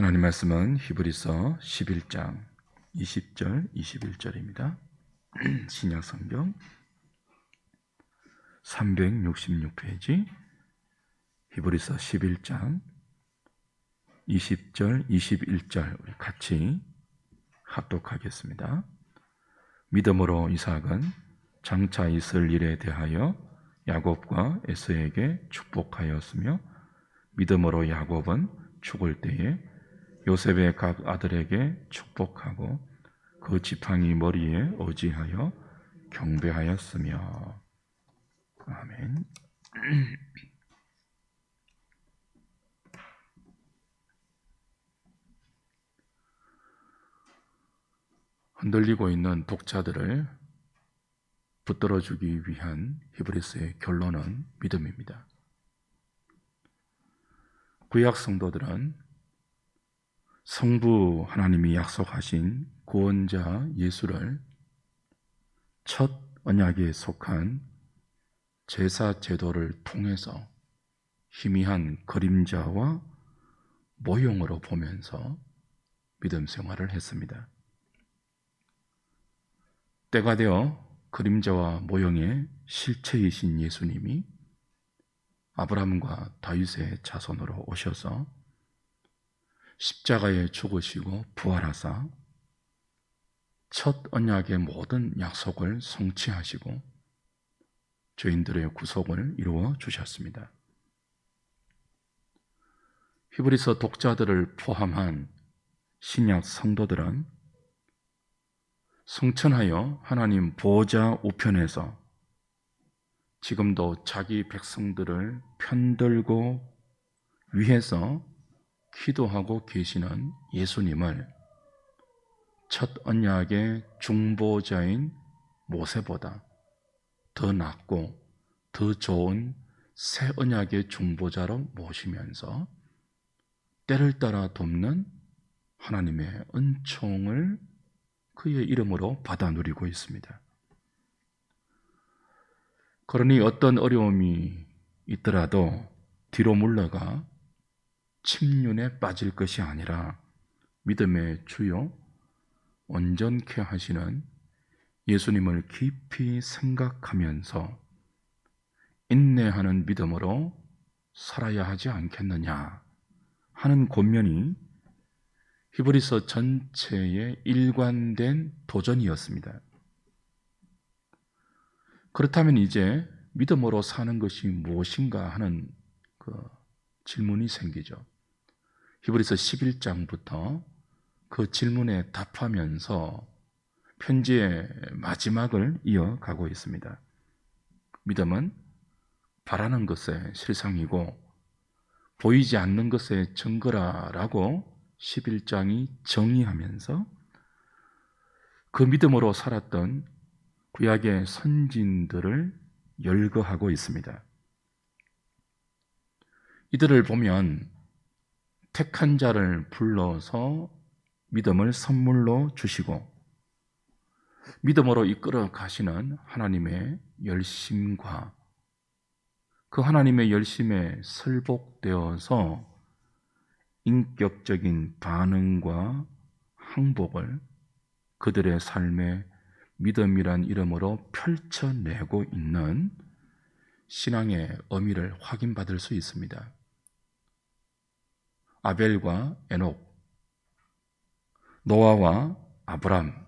하나님 말씀은 히브리서 11장 20절 21절입니다. 신약 성경 366페이지 히브리서 11장 20절 21절 우리 같이 합독하겠습니다. 믿음으로 이삭은 장차 있을 일에 대하여 야곱과 에서에게 축복하였으며 믿음으로 야곱은 죽을 때에 요셉의 각 아들에게 축복하고 그 지팡이 머리에 의지하여 경배하였으며. 아멘. 흔들리고 있는 독자들을 붙들어주기 위한 히브리서의 결론은 믿음입니다. 구약 성도들은 성부 하나님이 약속하신 구원자 예수를 첫 언약에 속한 제사 제도를 통해서 희미한 그림자와 모형으로 보면서 믿음 생활을 했습니다. 때가 되어 그림자와 모형의 실체이신 예수님이 아브라함과 다윗의 자손으로 오셔서 십자가에 죽으시고 부활하사 첫 언약의 모든 약속을 성취하시고 죄인들의 구속을 이루어 주셨습니다. 히브리서 독자들을 포함한 신약 성도들은 성천하여 하나님 보좌 우편에서 지금도 자기 백성들을 편들고 위해서 기도하고 계시는 예수님을 첫 언약의 중보자인 모세보다 더 낫고 더 좋은 새 언약의 중보자로 모시면서 때를 따라 돕는 하나님의 은총을 그의 이름으로 받아 누리고 있습니다. 그러니 어떤 어려움이 있더라도 뒤로 물러가 침륜에 빠질 것이 아니라 믿음의 주요 온전케 하시는 예수님을 깊이 생각하면서 인내하는 믿음으로 살아야 하지 않겠느냐 하는 권면이 히브리서 전체의 일관된 도전이었습니다. 그렇다면 이제 믿음으로 사는 것이 무엇인가 하는 질문이 생기죠. 히브리서 11장부터 그 질문에 답하면서 편지의 마지막을 이어가고 있습니다. 믿음은 바라는 것의 실상이고 보이지 않는 것의 증거라라고 11장이 정의하면서 그 믿음으로 살았던 구약의 선진들을 열거하고 있습니다. 이들을 보면 택한 자를 불러서 믿음을 선물로 주시고 믿음으로 이끌어 가시는 하나님의 열심과 그 하나님의 열심에 설복되어서 인격적인 반응과 항복을 그들의 삶의 믿음이란 이름으로 펼쳐내고 있는 신앙의 의미를 확인받을 수 있습니다. 아벨과 에녹, 노아와 아브람,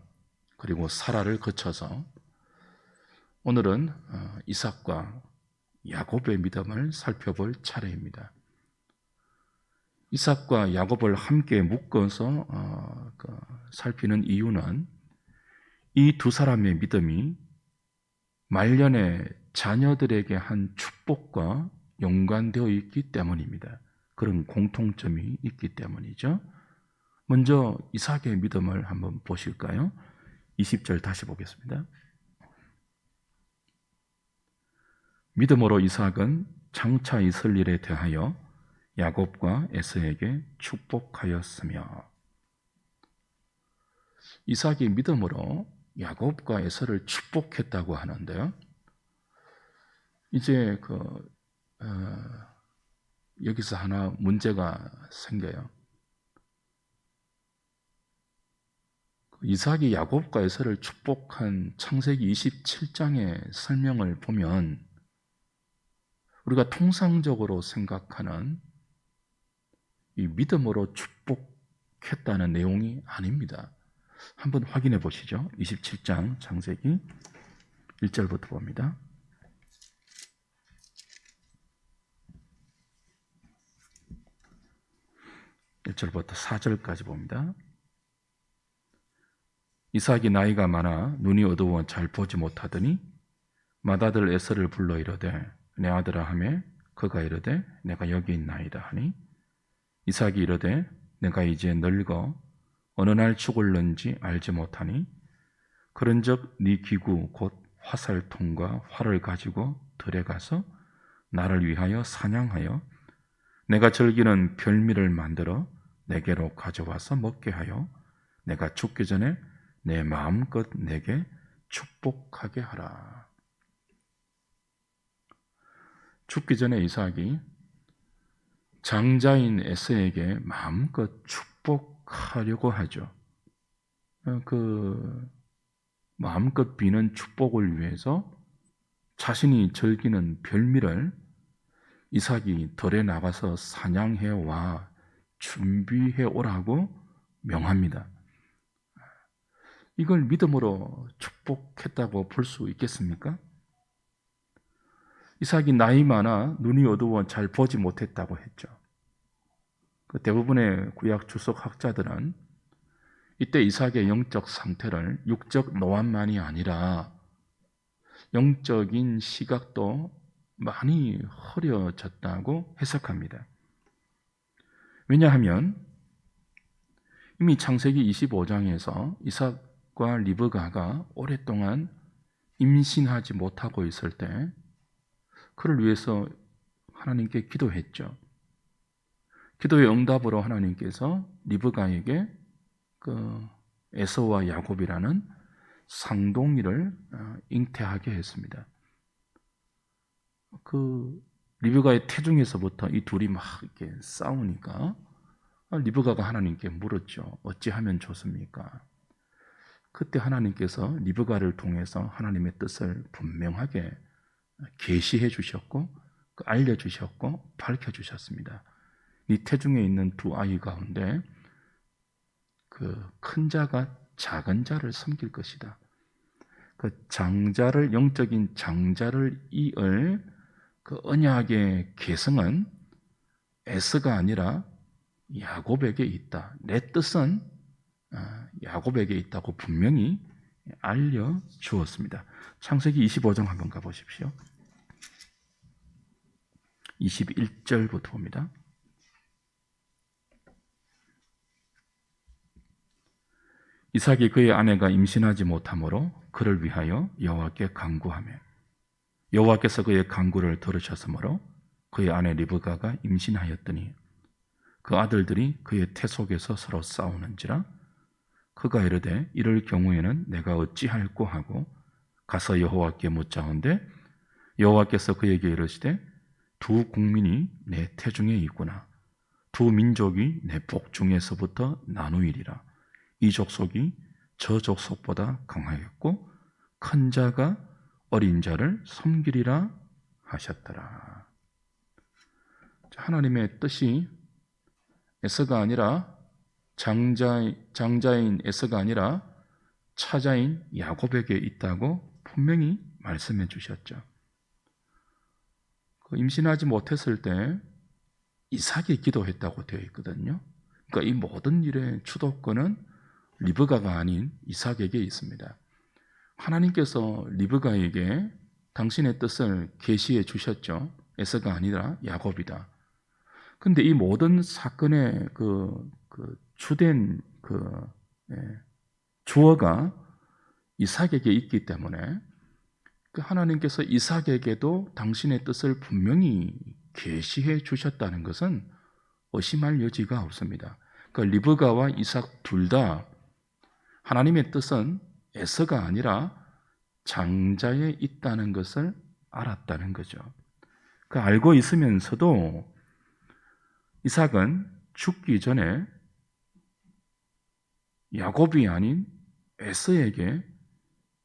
그리고 사라를 거쳐서 오늘은 이삭과 야곱의 믿음을 살펴볼 차례입니다. 이삭과 야곱을 함께 묶어서 살피는 이유는 이 두 사람의 믿음이 말년에 자녀들에게 한 축복과 연관되어 있기 때문입니다. 그런 공통점이 있기 때문이죠. 먼저 이삭의 믿음을 한번 보실까요? 20절 다시 보겠습니다. 믿음으로 이삭은 장차 있을 일에 대하여 야곱과 에서에게 축복하였으며. 이삭이 믿음으로 야곱과 에서를 축복했다고 하는데요. 이제 여기서 하나 문제가 생겨요. 이삭이 야곱과 에서를 축복한 창세기 27장의 설명을 보면 우리가 통상적으로 생각하는 이 믿음으로 축복했다는 내용이 아닙니다. 한번 확인해 보시죠. 27장 창세기 1절부터 봅니다. 1절부터 4절까지 봅니다. 이삭이 나이가 많아 눈이 어두워 잘 보지 못하더니 맏아들 에서를 불러 이르되 내 아들아 하매 그가 이르되 내가 여기 있나이다 하니 이삭이 이르되 내가 이제 늙어 어느 날 죽을는지 알지 못하니 그런즉 네 기구 곧 화살통과 활을 가지고 들에 가서 나를 위하여 사냥하여 내가 즐기는 별미를 만들어 내게로 가져와서 먹게 하여 내가 죽기 전에 내 마음껏 내게 축복하게 하라. 죽기 전에 이삭이 장자인 에서에게 마음껏 축복하려고 하죠. 그 마음껏 비는 축복을 위해서 자신이 즐기는 별미를 이삭이 들에 나가서 사냥해 와 준비해 오라고 명합니다. 이걸 믿음으로 축복했다고 볼 수 있겠습니까? 이삭이 나이 많아 눈이 어두워 잘 보지 못했다고 했죠. 그 대부분의 구약 주석 학자들은 이때 이삭의 영적 상태를 육적 노안만이 아니라 영적인 시각도 많이 흐려졌다고 해석합니다. 왜냐하면 이미 창세기 25장에서 이삭과 리브가가 오랫동안 임신하지 못하고 있을 때 그를 위해서 하나님께 기도했죠. 기도의 응답으로 하나님께서 리브가에게 그 에서와 야곱이라는 쌍둥이를 잉태하게 했습니다. 그 리브가의 태중에서부터 이 둘이 막 이렇게 싸우니까 리브가가 하나님께 물었죠. 어찌하면 좋습니까? 그때 하나님께서 리브가를 통해서 하나님의 뜻을 분명하게 계시해 주셨고 알려주셨고 밝혀주셨습니다. 이 태중에 있는 두 아이 가운데 그 큰 자가 작은 자를 섬길 것이다. 그 장자를 영적인 장자를 이을 그 언약의 계승은 에서가 아니라 야곱에게 있다. 내 뜻은 야곱에게 있다고 분명히 알려주었습니다. 창세기 25장 한번 가보십시오. 21절부터 봅니다. 이삭이 그의 아내가 임신하지 못하므로 그를 위하여 여호와께 간구하며 여호와께서 그의 간구를 들으셨으므로 그의 아내 리브가가 임신하였더니 그 아들들이 그의 태 속에서 서로 싸우는지라 그가 이르되 이럴 경우에는 내가 어찌할꼬 하고 가서 여호와께 묻자온데 여호와께서 그에게 이르시되 두 국민이 내 태중에 있구나. 두 민족이 내 복 중에서부터 나누이리라. 이 족속이 저 족속보다 강하겠고 큰 자가 어린 자를 섬기리라 하셨더라. 하나님의 뜻이 에서가 아니라 장자인 에서가 아니라 차자인 야곱에게 있다고 분명히 말씀해 주셨죠. 임신하지 못했을 때 이삭이 기도했다고 되어 있거든요. 그러니까 이 모든 일의 주도권은 리브가가 아닌 이삭에게 있습니다. 하나님께서 리브가에게 당신의 뜻을 계시해 주셨죠. 에서가 아니라 야곱이다. 근데 이 모든 사건의 주된 주어가 이삭에게 있기 때문에 하나님께서 이삭에게도 당신의 뜻을 분명히 계시해 주셨다는 것은 의심할 여지가 없습니다. 그러니까 리브가와 이삭 둘 다 하나님의 뜻은 에서가 아니라 장자에 있다는 것을 알았다는 거죠. 알고 있으면서도 이삭은 죽기 전에 야곱이 아닌 에서에게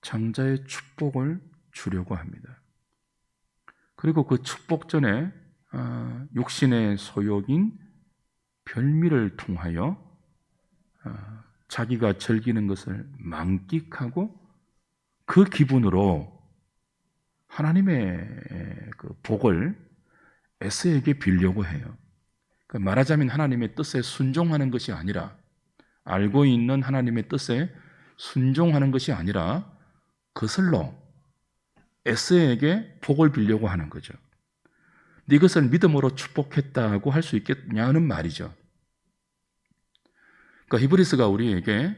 장자의 축복을 주려고 합니다. 그리고 그 축복 전에 육신의 소욕인 별미를 통하여 자기가 즐기는 것을 만끽하고 그 기분으로 하나님의 그 복을 에서에게 빌려고 해요. 그러니까 말하자면 하나님의 뜻에 순종하는 것이 아니라, 알고 있는 하나님의 뜻에 순종하는 것이 아니라 거슬러 에서에게 복을 빌려고 하는 거죠. 근데 이것을 믿음으로 축복했다고 할 수 있겠냐는 말이죠. 그러니까 히브리서가 우리에게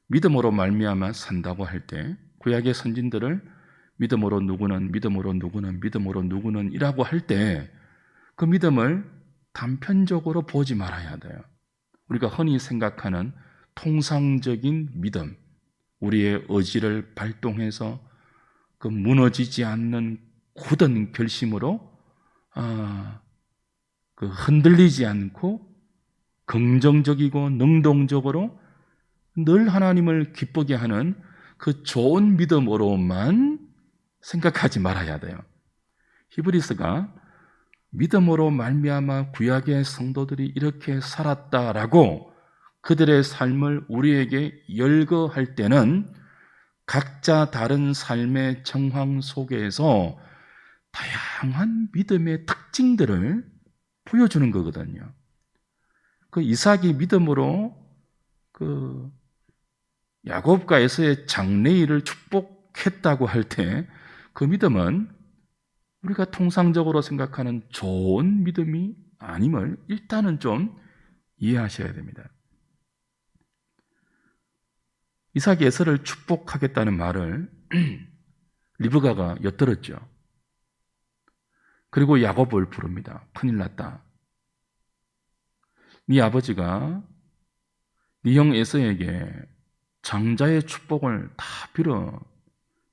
믿음으로 말미암아 산다고 할 때, 구약의 선진들을 믿음으로 누구는 믿음으로 누구는 믿음으로 누구는 이라고 할 때 그 믿음을 단편적으로 보지 말아야 돼요. 우리가 흔히 생각하는 통상적인 믿음, 우리의 의지를 발동해서 그 무너지지 않는 굳은 결심으로 그 흔들리지 않고 긍정적이고 능동적으로 늘 하나님을 기쁘게 하는 그 좋은 믿음으로만 생각하지 말아야 돼요. 히브리서가 믿음으로 말미암아 구약의 성도들이 이렇게 살았다라고 그들의 삶을 우리에게 열거할 때는 각자 다른 삶의 정황 속에서 다양한 믿음의 특징들을 보여주는 거거든요. 그 이삭이 믿음으로 그 야곱과 에서의 장래일을 축복했다고 할 때 그 믿음은 우리가 통상적으로 생각하는 좋은 믿음이 아님을 일단은 좀 이해하셔야 됩니다. 이삭이 에서를 축복하겠다는 말을 리브가가 엿들었죠. 그리고 야곱을 부릅니다. 큰일 났다. 네 아버지가 네 형 에서에게 장자의 축복을 다 빌어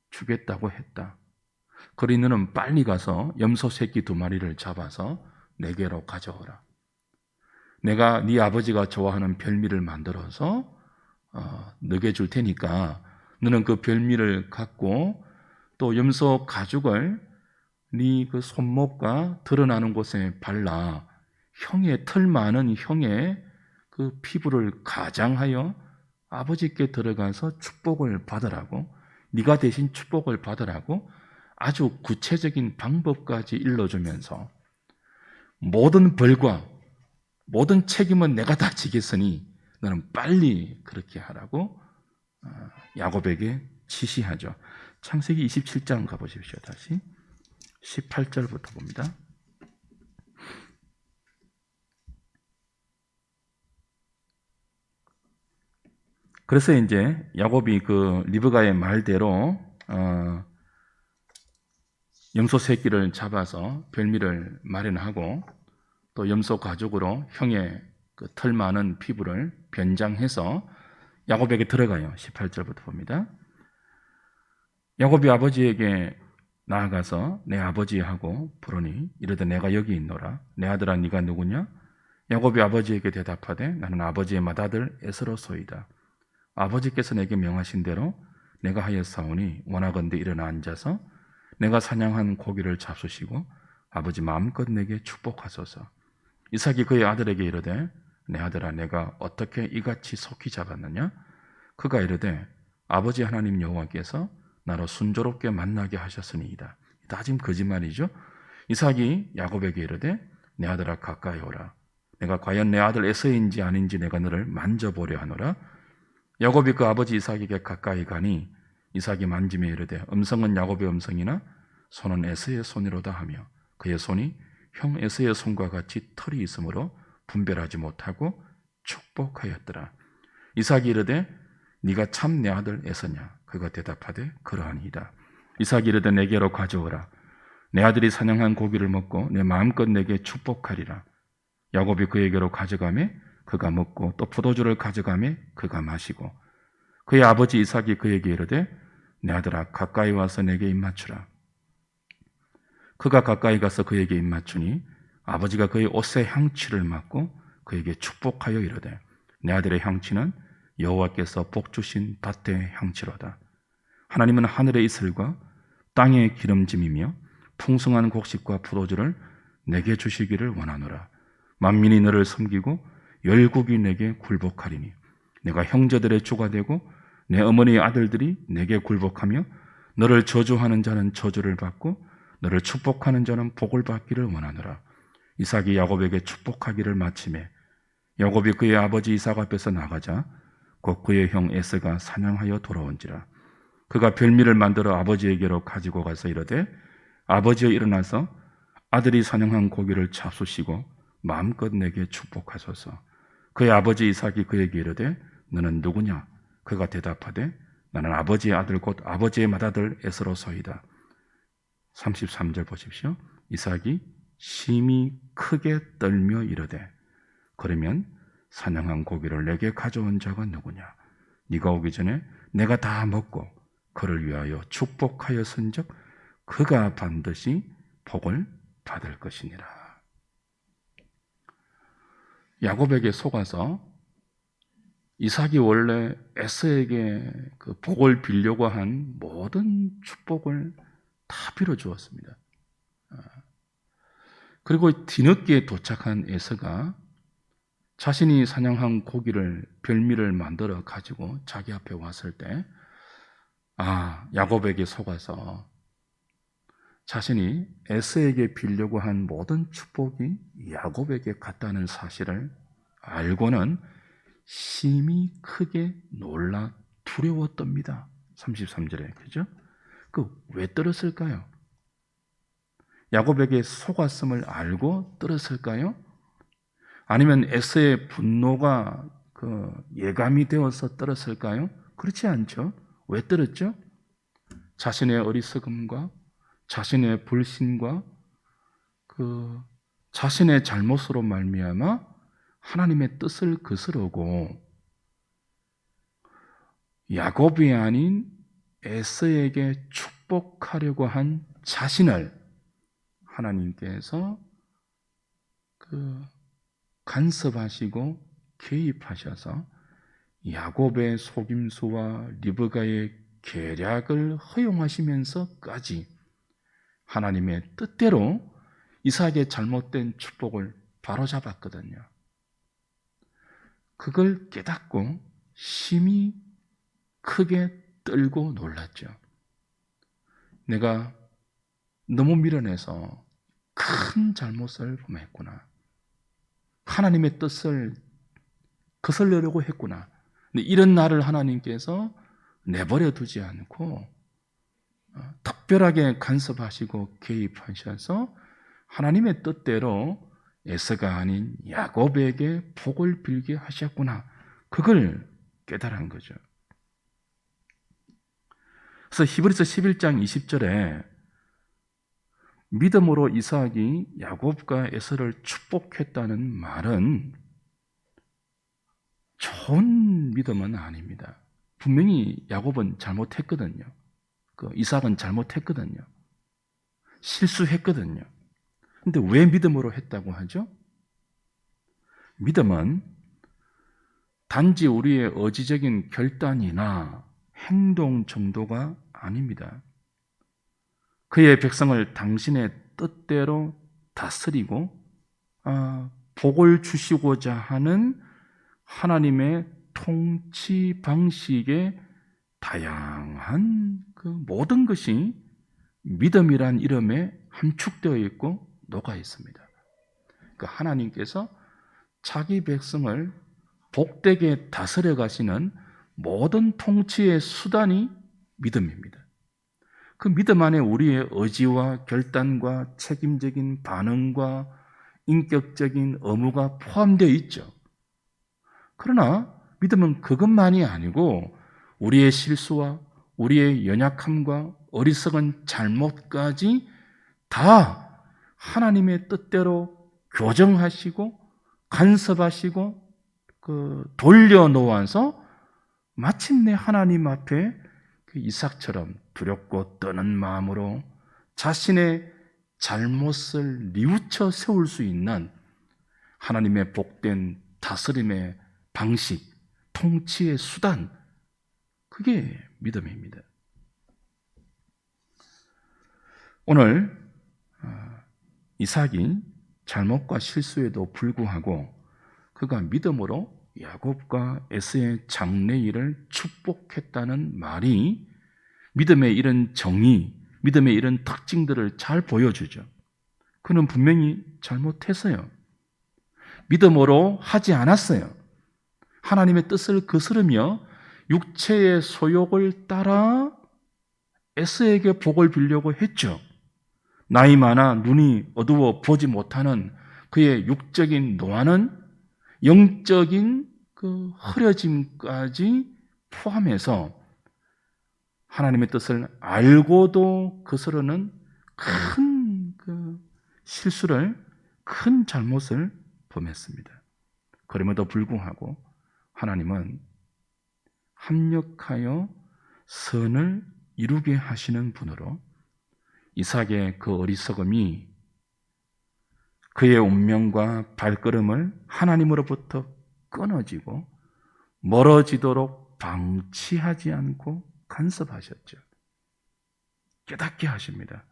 주겠다고 했다. 그러니 너는 빨리 가서 염소 새끼 2마리를 잡아서 내게로 가져오라. 내가 네 아버지가 좋아하는 별미를 만들어서 너게 줄 테니까 너는 그 별미를 갖고 또 염소 가죽을 네 그 손목과 드러나는 곳에 발라 형의 털 많은 형의 그 피부를 가장하여 아버지께 들어가서 축복을 받으라고, 네가 대신 축복을 받으라고 아주 구체적인 방법까지 일러주면서 모든 벌과 모든 책임은 내가 다 지겠으니 너는 빨리 그렇게 하라고 야곱에게 지시하죠. 창세기 27장 가보십시오. 다시 18절부터 봅니다. 그래서 이제 야곱이 그 리브가의 말대로 염소 새끼를 잡아서 별미를 마련하고 또 염소 가죽으로 형의 그 털 많은 피부를 변장해서 야곱에게 들어가요. 18절부터 봅니다. 야곱이 아버지에게 나아가서 내 아버지하고 부르니 이르되 내가 여기 있노라. 내 아들아 네가 누구냐? 야곱이 아버지에게 대답하되 나는 아버지의 맏아들 에서로소이다. 아버지께서 내게 명하신 대로 내가 하였사오니 원하건대 일어나 앉아서 내가 사냥한 고기를 잡수시고 아버지 마음껏 내게 축복하소서. 이삭이 그의 아들에게 이르되 내 아들아 내가 어떻게 이같이 속히 잡았느냐? 그가 이르되 아버지 하나님 여호와께서 나로 순조롭게 만나게 하셨으니이다. 다 지금 거짓말이죠. 이삭이 야곱에게 이르되 내 아들아 가까이 오라. 내가 과연 내 아들 에서인지 아닌지 내가 너를 만져보려 하노라. 야곱이 그 아버지 이삭에게 가까이 가니 이삭이 만지며 이르되 음성은 야곱의 음성이나 손은 에서의 손이로다 하며 그의 손이 형 에서의 손과 같이 털이 있으므로 분별하지 못하고 축복하였더라. 이삭이 이르되 네가 참 내 아들 에서냐? 그가 대답하되 그러하니이다. 이삭이 이르되 내게로 가져오라. 내 아들이 사냥한 고기를 먹고 내 마음껏 내게 축복하리라. 야곱이 그에게로 가져가매 그가 먹고 또 포도주를 가져가매 그가 마시고 그의 아버지 이삭이 그에게 이르되 내 아들아 가까이 와서 내게 입맞추라. 그가 가까이 가서 그에게 입맞추니 아버지가 그의 옷의 향취를 맡고 그에게 축복하여 이르되 내 아들의 향취는 여호와께서 복 주신 밭의 향취로다. 하나님은 하늘의 이슬과 땅의 기름짐이며 풍성한 곡식과 포도주를 내게 주시기를 원하노라. 만민이 너를 섬기고 열국이 내게 굴복하리니 내가 형제들의 주가 되고 내 어머니의 아들들이 내게 굴복하며 너를 저주하는 자는 저주를 받고 너를 축복하는 자는 복을 받기를 원하노라. 이삭이 야곱에게 축복하기를 마치매 야곱이 그의 아버지 이삭 앞에서 나가자 곧 그의 형 에서가 사냥하여 돌아온지라. 그가 별미를 만들어 아버지에게로 가지고 가서 이르되 아버지여 일어나서 아들이 사냥한 고기를 잡수시고 마음껏 내게 축복하소서. 그의 아버지 이삭이 그에게 이르되 너는 누구냐? 그가 대답하되 나는 아버지의 아들 곧 아버지의 맏아들 에서로소이다. 33절 보십시오. 이삭이 심히 크게 떨며 이르되 그러면 사냥한 고기를 내게 가져온 자가 누구냐? 네가 오기 전에 내가 다 먹고 그를 위하여 축복하였은즉 그가 반드시 복을 받을 것이니라. 야곱에게 속아서 이삭이 원래 에서에게 그 복을 빌려고 한 모든 축복을 다 빌어주었습니다. 그리고 뒤늦게 도착한 에서가 자신이 사냥한 고기를 별미를 만들어 가지고 자기 앞에 왔을 때 야곱에게 속아서 자신이 에서에게 빌려고 한 모든 축복이 야곱에게 갔다는 사실을 알고는 심히 크게 놀라 두려웠답니다. 33절에 그죠? 왜 떨었을까요? 야곱에게 속았음을 알고 떨었을까요? 아니면 에서의 분노가 예감이 되어서 떨었을까요? 그렇지 않죠. 왜 떨었죠? 자신의 어리석음과 자신의 불신과 자신의 잘못으로 말미암아 하나님의 뜻을 거스르고 야곱이 아닌 에서에게 축복하려고 한 자신을 하나님께서 간섭하시고 개입하셔서 야곱의 속임수와 리브가의 계략을 허용하시면서까지 하나님의 뜻대로 이삭의 잘못된 축복을 바로잡았거든요. 그걸 깨닫고 심히 크게 떨고 놀랐죠. 내가 너무 밀어내서 큰 잘못을 범했구나. 하나님의 뜻을 거슬려려고 했구나. 근데 이런 나를 하나님께서 내버려 두지 않고 특별하게 간섭하시고 개입하셔서 하나님의 뜻대로 에서가 아닌 야곱에게 복을 빌게 하셨구나. 그걸 깨달은 거죠. 그래서 히브리서 11장 20절에 믿음으로 이삭이 야곱과 에서를 축복했다는 말은 좋은 믿음은 아닙니다. 분명히 야곱은 잘못했거든요. 이삭은 잘못했거든요. 실수했거든요. 근데 왜 믿음으로 했다고 하죠? 믿음은 단지 우리의 의지적인 결단이나 행동 정도가 아닙니다. 그의 백성을 당신의 뜻대로 다스리고 복을 주시고자 하는 하나님의 통치 방식의 다양한 모든 것이 믿음이란 이름에 함축되어 있고 녹아 있습니다. 그러니까 하나님께서 자기 백성을 복되게 다스려 가시는 모든 통치의 수단이 믿음입니다. 그 믿음 안에 우리의 의지와 결단과 책임적인 반응과 인격적인 의무가 포함되어 있죠. 그러나 믿음은 그것만이 아니고 우리의 실수와 우리의 연약함과 어리석은 잘못까지 다 하나님의 뜻대로 교정하시고 간섭하시고 돌려놓아서 마침내 하나님 앞에 이삭처럼 두렵고 떠는 마음으로 자신의 잘못을 뉘우쳐 세울 수 있는 하나님의 복된 다스림의 방식, 통치의 수단, 그게 믿음입니다. 오늘 이삭이 잘못과 실수에도 불구하고 그가 믿음으로 야곱과 에서의 장래일을 축복했다는 말이 믿음의 이런 정의, 믿음의 이런 특징들을 잘 보여주죠. 그는 분명히 잘못했어요. 믿음으로 하지 않았어요. 하나님의 뜻을 거스르며 육체의 소욕을 따라 에서에게 복을 빌려고 했죠. 나이 많아 눈이 어두워 보지 못하는 그의 육적인 노화는 영적인 그 흐려짐까지 포함해서 하나님의 뜻을 알고도 거스르는 큰 그 실수를, 큰 잘못을 범했습니다. 그럼에도 불구하고 하나님은 합력하여 선을 이루게 하시는 분으로 이삭의 그 어리석음이 그의 운명과 발걸음을 하나님으로부터 끊어지고 멀어지도록 방치하지 않고 간섭하셨죠. 깨닫게 하십니다.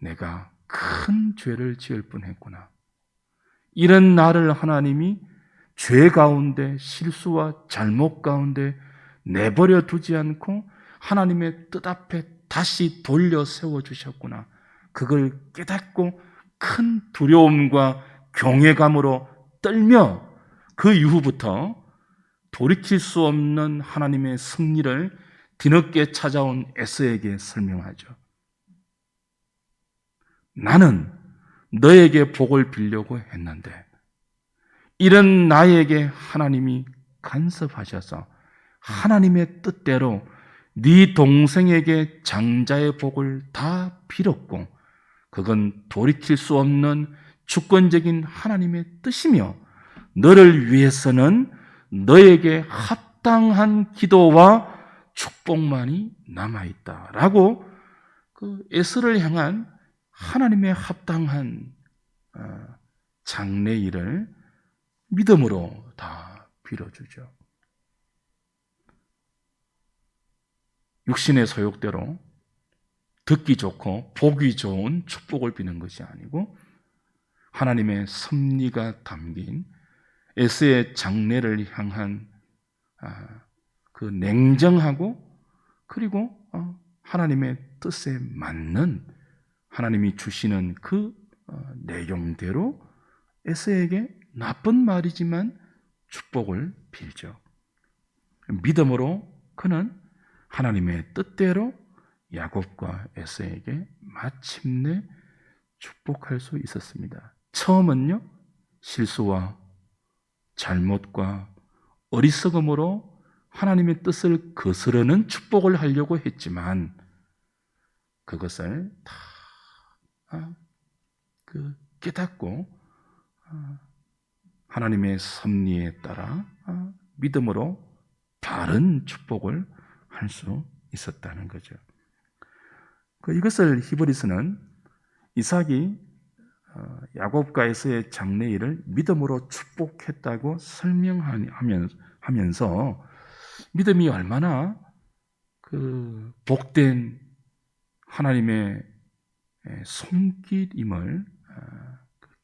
내가 큰 죄를 지을 뻔했구나. 이런 나를 하나님이 죄 가운데, 실수와 잘못 가운데 내버려 두지 않고 하나님의 뜻 앞에 다시 돌려 세워주셨구나. 그걸 깨닫고 큰 두려움과 경외감으로 떨며 그 이후부터 돌이킬 수 없는 하나님의 승리를 뒤늦게 찾아온 에서에게 설명하죠. 나는 너에게 복을 빌려고 했는데 이런 나에게 하나님이 간섭하셔서 하나님의 뜻대로 네 동생에게 장자의 복을 다 빌었고 그건 돌이킬 수 없는 주권적인 하나님의 뜻이며 너를 위해서는 너에게 합당한 기도와 축복만이 남아있다라고 그 에서를 향한 하나님의 합당한 장래일을 믿음으로 다 빌어주죠. 육신의 소욕대로 듣기 좋고 보기 좋은 축복을 비는 것이 아니고 하나님의 섭리가 담긴 에서의 장래를 향한 그 냉정하고 그리고 하나님의 뜻에 맞는 하나님이 주시는 그 내용대로 에서에게 나쁜 말이지만 축복을 빌죠. 믿음으로 그는 하나님의 뜻대로 야곱과 에서에게 마침내 축복할 수 있었습니다. 처음은요, 실수와 잘못과 어리석음으로 하나님의 뜻을 거스르는 축복을 하려고 했지만 그것을 다 깨닫고 하나님의 섭리에 따라 믿음으로 바른 축복을 할 수 있었다는 거죠. 이것을 히브리서는 이삭이 야곱과 에서의 장래일을 믿음으로 축복했다고 설명하면서 믿음이 얼마나 그 복된 하나님의 손길임을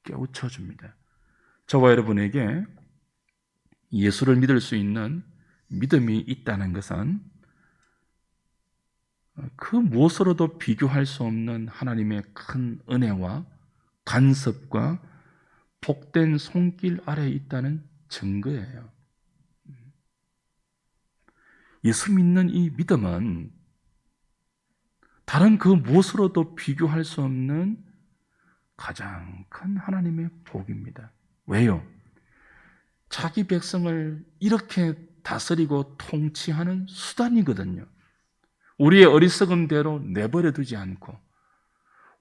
깨우쳐 줍니다. 저와 여러분에게 예수를 믿을 수 있는 믿음이 있다는 것은 그 무엇으로도 비교할 수 없는 하나님의 큰 은혜와 간섭과 복된 손길 아래에 있다는 증거예요. 예수 믿는 이 믿음은 다른 그 무엇으로도 비교할 수 없는 가장 큰 하나님의 복입니다. 왜요? 자기 백성을 이렇게 다스리고 통치하는 수단이거든요. 우리의 어리석음대로 내버려 두지 않고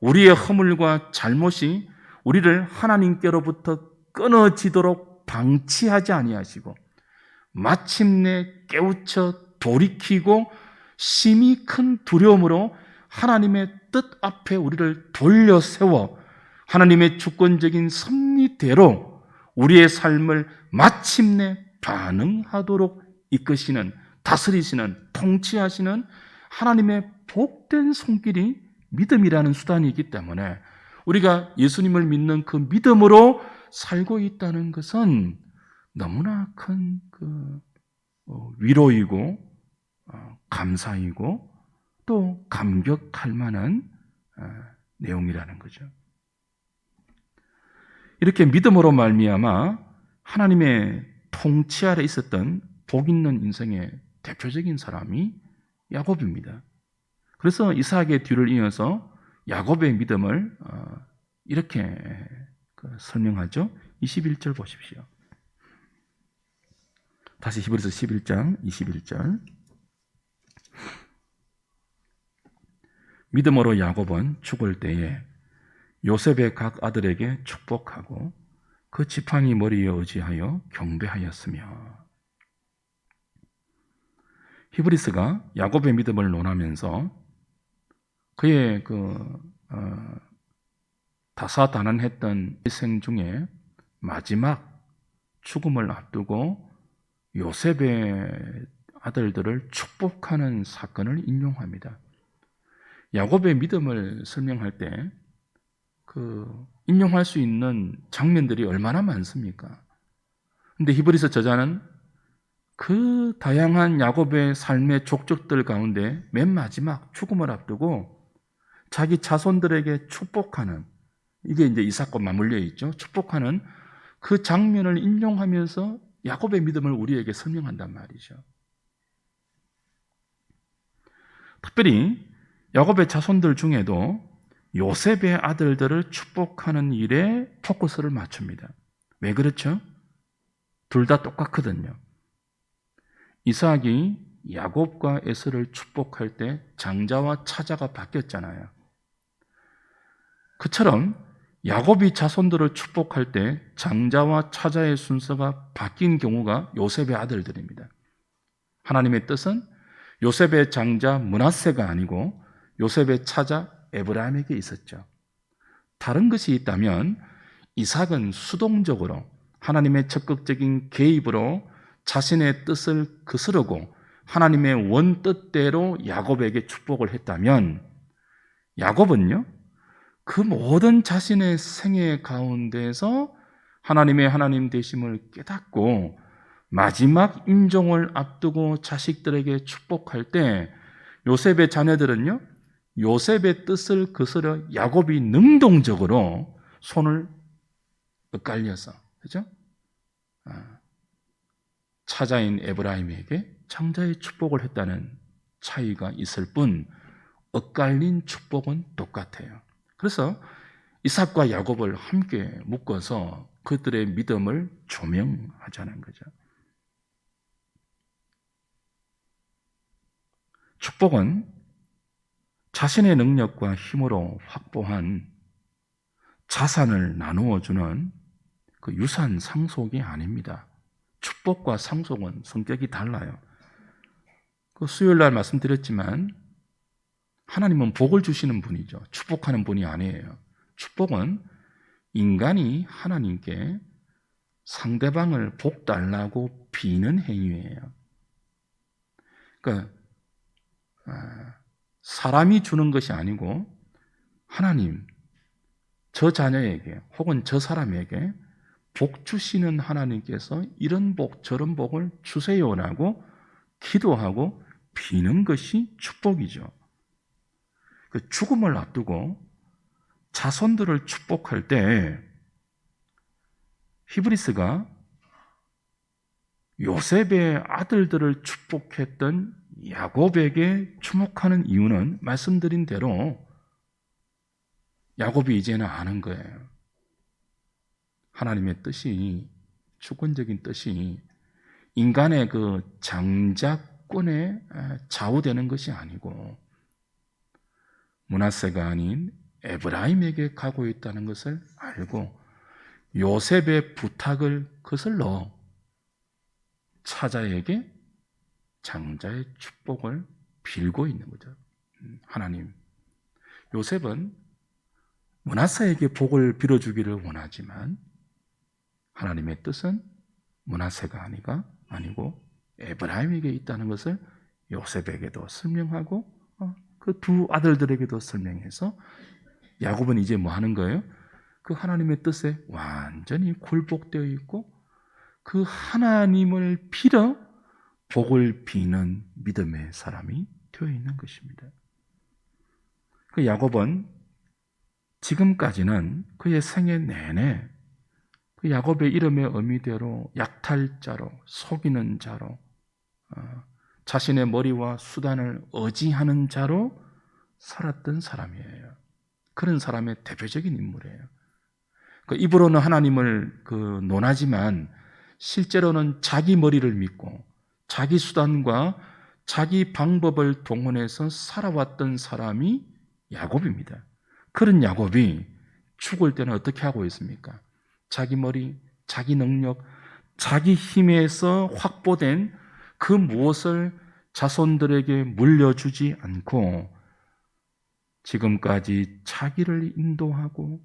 우리의 허물과 잘못이 우리를 하나님께로부터 끊어지도록 방치하지 아니하시고 마침내 깨우쳐 돌이키고 심히 큰 두려움으로 하나님의 뜻 앞에 우리를 돌려 세워 하나님의 주권적인 섭리대로 우리의 삶을 마침내 가능하도록 이끄시는, 다스리시는, 통치하시는 하나님의 복된 손길이 믿음이라는 수단이기 때문에 우리가 예수님을 믿는 그 믿음으로 살고 있다는 것은 너무나 큰 위로이고 감사이고 또 감격할 만한 내용이라는 거죠. 이렇게 믿음으로 말미암아 하나님의 통치 아래 있었던 복 있는 인생의 대표적인 사람이 야곱입니다. 그래서 이삭의 뒤를 이어서 야곱의 믿음을 이렇게 설명하죠. 21절 보십시오. 다시 히브리서 11장 21절. 믿음으로 야곱은 죽을 때에 요셉의 각 아들에게 축복하고 그 지팡이 머리에 의지하여 경배하였으며. 히브리스가 야곱의 믿음을 논하면서 그의 다사다난했던 일생 중에 마지막 죽음을 앞두고 요셉의 아들들을 축복하는 사건을 인용합니다. 야곱의 믿음을 설명할 때 인용할 수 있는 장면들이 얼마나 많습니까? 근데 히브리서 저자는 그 다양한 야곱의 삶의 족적들 가운데 맨 마지막 죽음을 앞두고 자기 자손들에게 축복하는, 이게 이제 이삭과 맞물려 있죠. 축복하는 그 장면을 인용하면서 야곱의 믿음을 우리에게 설명한단 말이죠. 특별히 야곱의 자손들 중에도 요셉의 아들들을 축복하는 일에 포커스를 맞춥니다. 왜 그렇죠? 둘 다 똑같거든요. 이삭이 야곱과 에서를 축복할 때 장자와 차자가 바뀌었잖아요. 그처럼 야곱이 자손들을 축복할 때 장자와 차자의 순서가 바뀐 경우가 요셉의 아들들입니다. 하나님의 뜻은 요셉의 장자 므낫세가 아니고 요셉의 차자 에브라임에게 있었죠. 다른 것이 있다면 이삭은 수동적으로 하나님의 적극적인 개입으로 자신의 뜻을 거스르고 하나님의 원뜻대로 야곱에게 축복을 했다면, 야곱은요, 그 모든 자신의 생애 가운데서 하나님의 하나님 되심을 깨닫고 마지막 임종을 앞두고 자식들에게 축복할 때 요셉의 자녀들은요, 요셉의 뜻을 거스려 야곱이 능동적으로 손을 엇갈려서, 그죠? 차자인 에브라임에게 장자의 축복을 했다는 차이가 있을 뿐 엇갈린 축복은 똑같아요. 그래서 이삭과 야곱을 함께 묶어서 그들의 믿음을 조명하자는 거죠. 축복은 자신의 능력과 힘으로 확보한 자산을 나누어 주는 그 유산 상속이 아닙니다. 축복과 상속은 성격이 달라요. 수요일 날 말씀드렸지만 하나님은 복을 주시는 분이죠. 축복하는 분이 아니에요. 축복은 인간이 하나님께 상대방을 복 달라고 비는 행위예요. 그러니까 사람이 주는 것이 아니고 하나님, 저 자녀에게 혹은 저 사람에게 복 주시는 하나님께서 이런 복 저런 복을 주세요라고 기도하고 비는 것이 축복이죠. 그 죽음을 앞두고 자손들을 축복할 때 히브리스가 요셉의 아들들을 축복했던 야곱에게 주목하는 이유는 말씀드린 대로 야곱이 이제는 아는 거예요. 하나님의 뜻이, 주권적인 뜻이 인간의 그 장자권에 좌우되는 것이 아니고 므낫세가 아닌 에브라임에게 가고 있다는 것을 알고 요셉의 부탁을 거슬러 차자에게 장자의 축복을 빌고 있는 거죠. 하나님, 요셉은 므낫세에게 복을 빌어주기를 원하지만 하나님의 뜻은 므낫세가 아니라 아니고 에브라임에게 있다는 것을 요셉에게도 설명하고 그 두 아들들에게도 설명해서 야곱은 이제 뭐 하는 거예요? 그 하나님의 뜻에 완전히 굴복되어 있고 그 하나님을 빌어 복을 비는 믿음의 사람이 되어 있는 것입니다. 그 야곱은 지금까지는 그의 생애 내내 그 야곱의 이름의 의미대로 약탈자로, 속이는 자로, 자신의 머리와 수단을 의지하는 자로 살았던 사람이에요. 그런 사람의 대표적인 인물이에요. 그 입으로는 하나님을 논하지만 실제로는 자기 머리를 믿고 자기 수단과 자기 방법을 동원해서 살아왔던 사람이 야곱입니다. 그런 야곱이 죽을 때는 어떻게 하고 있습니까? 자기 머리, 자기 능력, 자기 힘에서 확보된 그 무엇을 자손들에게 물려주지 않고 지금까지 자기를 인도하고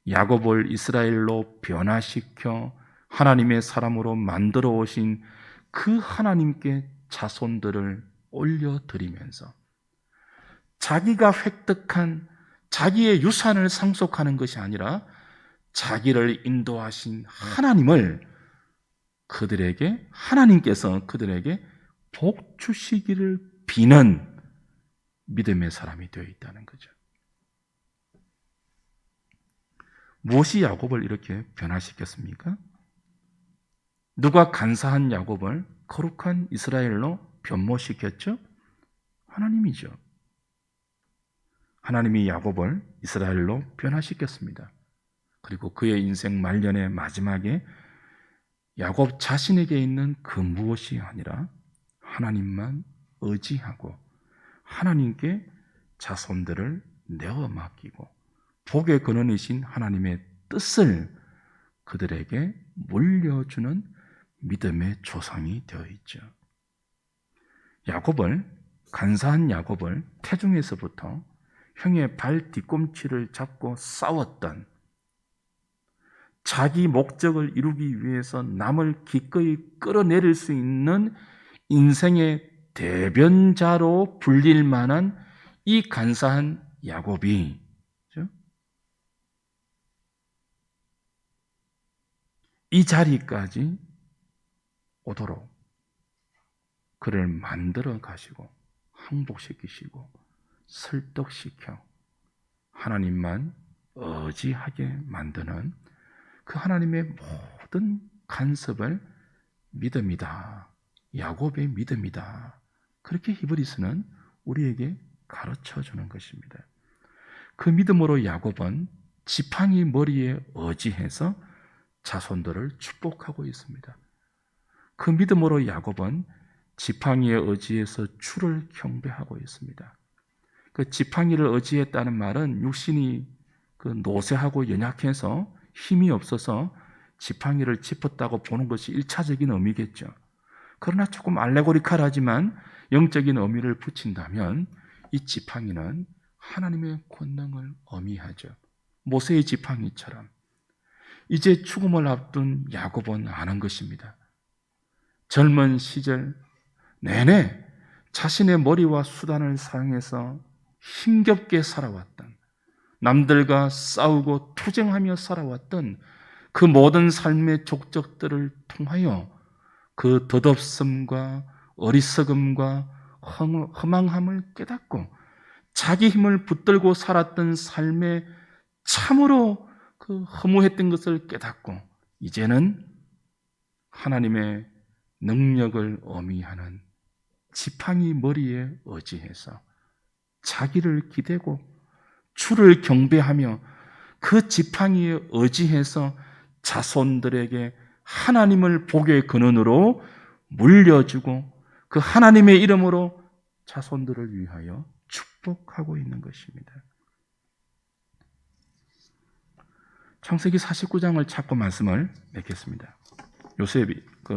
야곱을 이스라엘로 변화시켜 하나님의 사람으로 만들어 오신 그 하나님께 자손들을 올려드리면서 자기가 획득한 자기의 유산을 상속하는 것이 아니라 자기를 인도하신 하나님을 하나님께서 그들에게 복 주시기를 비는 믿음의 사람이 되어 있다는 거죠. 무엇이 야곱을 이렇게 변화시켰습니까? 누가 간사한 야곱을 거룩한 이스라엘로 변모시켰죠? 하나님이죠. 하나님이 야곱을 이스라엘로 변화시켰습니다. 그리고 그의 인생 말년의 마지막에 야곱 자신에게 있는 그 무엇이 아니라 하나님만 의지하고 하나님께 자손들을 내어 맡기고 복의 근원이신 하나님의 뜻을 그들에게 물려주는 믿음의 조상이 되어 있죠. 간사한 야곱을 태중에서부터 형의 발 뒤꿈치를 잡고 싸웠던, 자기 목적을 이루기 위해서 남을 기꺼이 끌어내릴 수 있는 인생의 대변자로 불릴 만한 이 간사한 야곱이 이 자리까지 오도록 그를 만들어 가시고 항복시키시고 설득시켜 하나님만 의지하게 만드는 그 하나님의 모든 간섭을 믿음이다. 야곱의 믿음이다. 그렇게 히브리서는 우리에게 가르쳐 주는 것입니다. 그 믿음으로 야곱은 지팡이 머리에 의지해서 자손들을 축복하고 있습니다. 그 믿음으로 야곱은 지팡이에 의지해서 주를 경배하고 있습니다. 그 지팡이를 의지했다는 말은 육신이 노쇠하고 연약해서 힘이 없어서 지팡이를 짚었다고 보는 것이 1차적인 의미겠죠. 그러나 조금 알레고리칼하지만 영적인 의미를 붙인다면 이 지팡이는 하나님의 권능을 의미하죠. 모세의 지팡이처럼 이제 죽음을 앞둔 야곱은 아는 것입니다. 젊은 시절 내내 자신의 머리와 수단을 사용해서 힘겹게 살아왔던, 남들과 싸우고 투쟁하며 살아왔던 그 모든 삶의 족적들을 통하여 그 덧없음과 어리석음과 허망함을 깨닫고 자기 힘을 붙들고 살았던 삶에 참으로 그 허무했던 것을 깨닫고 이제는 하나님의 능력을 의미하는 지팡이 머리에 의지해서 자기를 기대고 주를 경배하며 그 지팡이에 의지해서 자손들에게 하나님을 복의 근원으로 물려주고 그 하나님의 이름으로 자손들을 위하여 축복하고 있는 것입니다. 창세기 49장을 찾고 말씀을 맺겠습니다.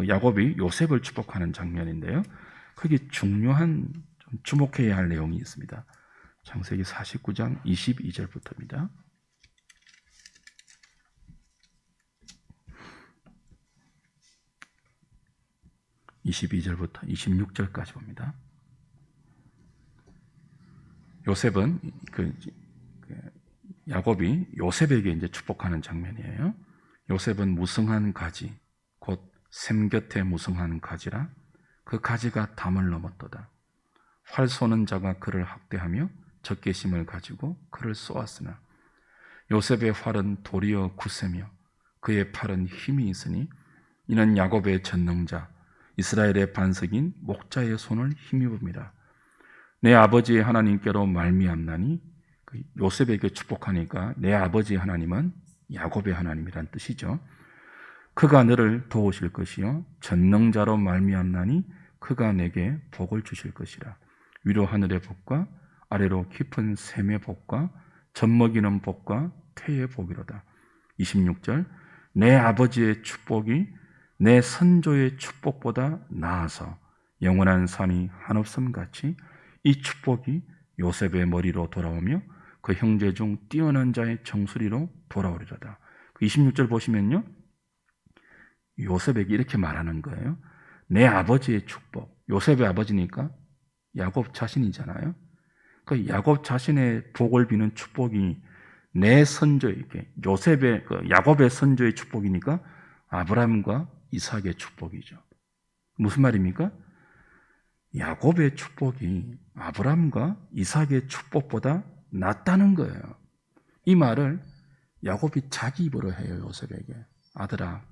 야곱이 요셉을 축복하는 장면인데요. 거기 중요한 좀 주목해야 할 내용이 있습니다. 창세기 49장 22절부터입니다. 22절부터 26절까지 봅니다. 요셉은 야곱이 요셉에게 이제 축복하는 장면이에요. 요셉은 무성한 가지, 곧 샘 곁에 무성한 가지라 그 가지가 담을 넘었도다. 활 쏘는 자가 그를 학대하며 적개심을 가지고 그를 쏘았으나 요셉의 활은 도리어 굳세며 그의 팔은 힘이 있으니 이는 야곱의 전능자 이스라엘의 반석인 목자의 손을 힘입음이라. 내 아버지의 하나님께로 말미암나니 요셉에게 축복하니까 내 아버지 하나님은 야곱의 하나님이란 뜻이죠. 그가 너를 도우실 것이요 전능자로 말미암나니 그가 내게 복을 주실 것이라. 위로 하늘의 복과 아래로 깊은 샘의 복과 젖먹이는 복과 태의 복이로다. 26절 내 아버지의 축복이 내 선조의 축복보다 나아서 영원한 산이 한없음 같이 이 축복이 요셉의 머리로 돌아오며 그 형제 중 뛰어난 자의 정수리로 돌아오리로다. 26절 보시면요, 요셉에게 이렇게 말하는 거예요. 내 아버지의 축복, 요셉의 아버지니까 야곱 자신이잖아요. 그 야곱 자신의 복을 비는 축복이 내 선조에게, 야곱의 선조의 축복이니까 아브라함과 이삭의 축복이죠. 무슨 말입니까? 야곱의 축복이 아브라함과 이삭의 축복보다 낫다는 거예요. 이 말을 야곱이 자기 입으로 해요. 요셉에게. 아들아,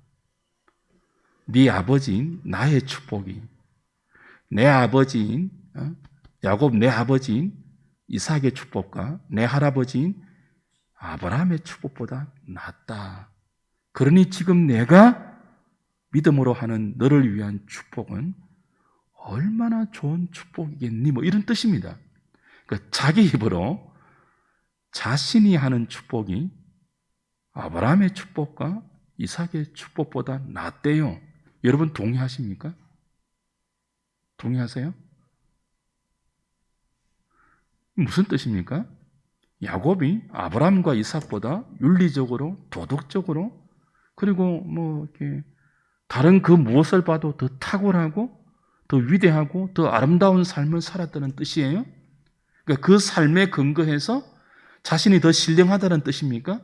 네 아버지인 나의 축복이 내 아버지인 야곱 내 아버지인 이삭의 축복과 내 할아버지인 아브라함의 축복보다 낫다. 그러니 지금 내가 믿음으로 하는 너를 위한 축복은 얼마나 좋은 축복이겠니? 뭐 이런 뜻입니다. 그러니까 자기 입으로 자신이 하는 축복이 아브라함의 축복과 이삭의 축복보다 낫대요. 여러분 동의하십니까? 동의하세요? 무슨 뜻입니까? 야곱이 아브라함과 이삭보다 윤리적으로, 도덕적으로, 그리고 이렇게 다른 그 무엇을 봐도 더 탁월하고, 더 위대하고, 더 아름다운 삶을 살았다는 뜻이에요? 그러니까 그 삶에 근거해서 자신이 더 신령하다는 뜻입니까?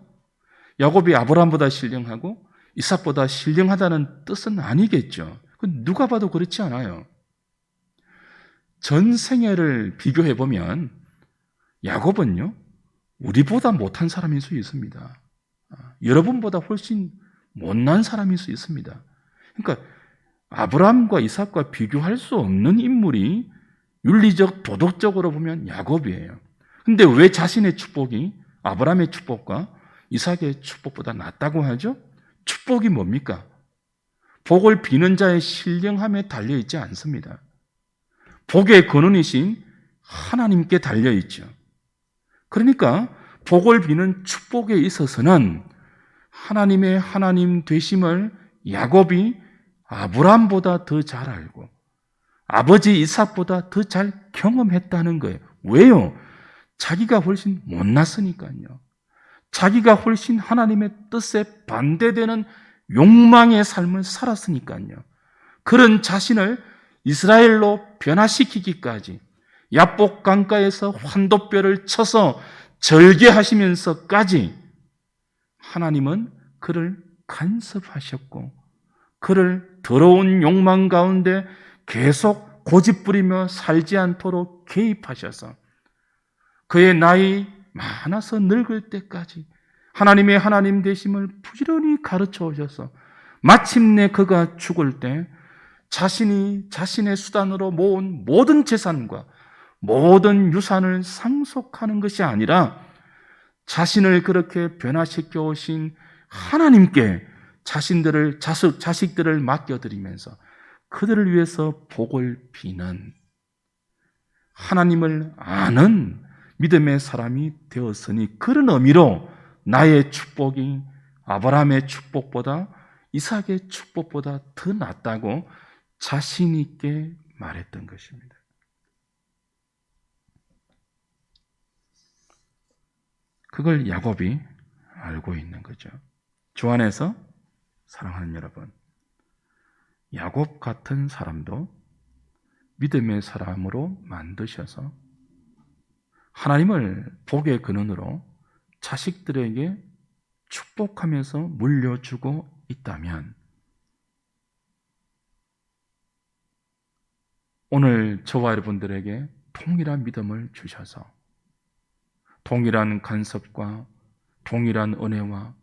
야곱이 아브라함보다 신령하고 이삭보다 신령하다는 뜻은 아니겠죠. 누가 봐도 그렇지 않아요. 전 생애를 비교해보면 야곱은요, 우리보다 못한 사람일 수 있습니다. 여러분보다 훨씬 못난 사람일 수 있습니다. 그러니까 아브라함과 이삭과 비교할 수 없는 인물이 윤리적, 도덕적으로 보면 야곱이에요. 근데 왜 자신의 축복이 아브라함의 축복과 이삭의 축복보다 낫다고 하죠? 축복이 뭡니까? 복을 비는 자의 신령함에 달려있지 않습니다. 복의 근원이신 하나님께 달려있죠. 그러니까 복을 비는 축복에 있어서는 하나님의 하나님 되심을 야곱이 아브라함보다 더 잘 알고 아버지 이삭보다 더 잘 경험했다는 거예요. 왜요? 자기가 훨씬 못났으니까요. 자기가 훨씬 하나님의 뜻에 반대되는 욕망의 삶을 살았으니까요. 그런 자신을 이스라엘로 변화시키기까지 야복 강가에서 환도뼈를 쳐서 절개하시면서까지 하나님은 그를 간섭하셨고 그를 더러운 욕망 가운데 계속 고집부리며 살지 않도록 개입하셔서 그의 나이 많아서 늙을 때까지 하나님의 하나님 되심을 부지런히 가르쳐 오셔서 마침내 그가 죽을 때 자신이 자신의 수단으로 모은 모든 재산과 모든 유산을 상속하는 것이 아니라 자신을 그렇게 변화시켜 오신 하나님께 자식들을 맡겨드리면서 그들을 위해서 복을 비는 하나님을 아는 믿음의 사람이 되었으니 그런 의미로 나의 축복이 아브라함의 축복보다 이삭의 축복보다 더 낫다고 자신 있게 말했던 것입니다. 그걸 야곱이 알고 있는 거죠. 주 안에서 사랑하는 여러분, 야곱 같은 사람도 믿음의 사람으로 만드셔서 하나님을 복의 근원으로 자식들에게 축복하면서 물려주고 있다면 오늘 저와 여러분들에게 동일한 믿음을 주셔서 동일한 간섭과 동일한 은혜와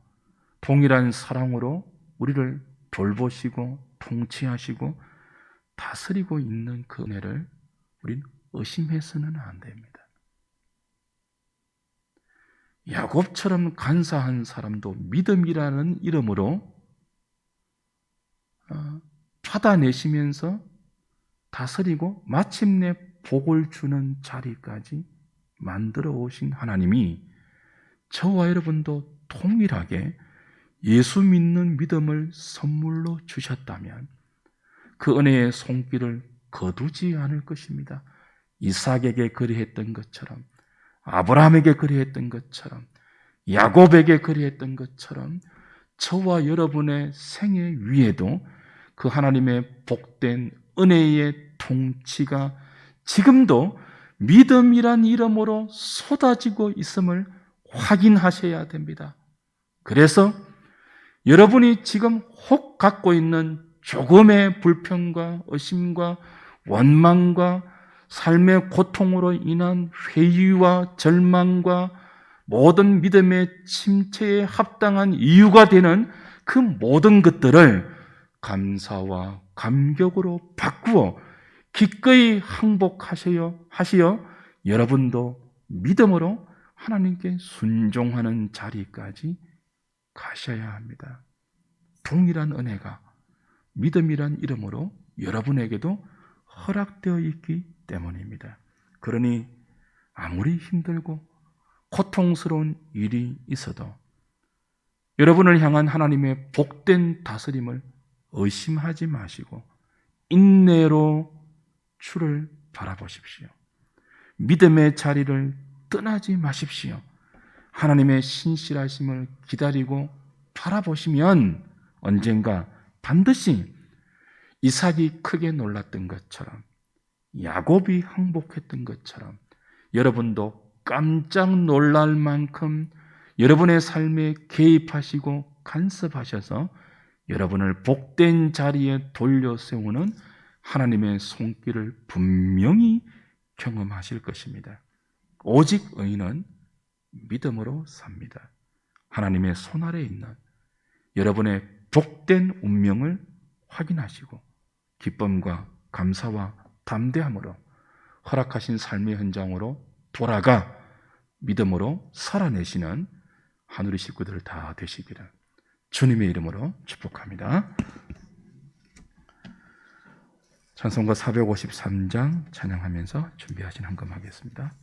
동일한 사랑으로 우리를 돌보시고 통치하시고 다스리고 있는 그 은혜를 우린 의심해서는 안 됩니다. 야곱처럼 간사한 사람도 믿음이라는 이름으로 받아내시면서 다스리고 마침내 복을 주는 자리까지 만들어 오신 하나님이 저와 여러분도 동일하게 예수 믿는 믿음을 선물로 주셨다면 그 은혜의 손길을 거두지 않을 것입니다. 이삭에게 그리했던 것처럼, 아브라함에게 그리했던 것처럼, 야곱에게 그리했던 것처럼 저와 여러분의 생애 위에도 그 하나님의 복된 은혜의 통치가 지금도 믿음이란 이름으로 쏟아지고 있음을 확인하셔야 됩니다. 그래서 여러분이 지금 혹 갖고 있는 조금의 불평과 의심과 원망과 삶의 고통으로 인한 회의와 절망과 모든 믿음의 침체에 합당한 이유가 되는 그 모든 것들을 감사와 감격으로 바꾸어 기꺼이 항복하시어 여러분도 믿음으로 하나님께 순종하는 자리까지 가셔야 합니다. 동일한 은혜가 믿음이란 이름으로 여러분에게도 허락되어 있기 때문입니다. 그러니 아무리 힘들고 고통스러운 일이 있어도 여러분을 향한 하나님의 복된 다스림을 의심하지 마시고 인내로 주를 바라보십시오. 믿음의 자리를 떠나지 마십시오. 하나님의 신실하심을 기다리고 바라보시면 언젠가 반드시 이삭이 크게 놀랐던 것처럼 야곱이 항복했던 것처럼 여러분도 깜짝 놀랄 만큼 여러분의 삶에 개입하시고 간섭하셔서 여러분을 복된 자리에 돌려 세우는 하나님의 손길을 분명히 경험하실 것입니다. 오직 의인은 믿음으로 삽니다. 하나님의 손 아래에 있는 여러분의 복된 운명을 확인하시고 기쁨과 감사와 담대함으로 허락하신 삶의 현장으로 돌아가 믿음으로 살아내시는 하늘의 식구들 다 되시기를 주님의 이름으로 축복합니다. 찬송가 453장 찬양하면서 준비하신 헌금하겠습니다.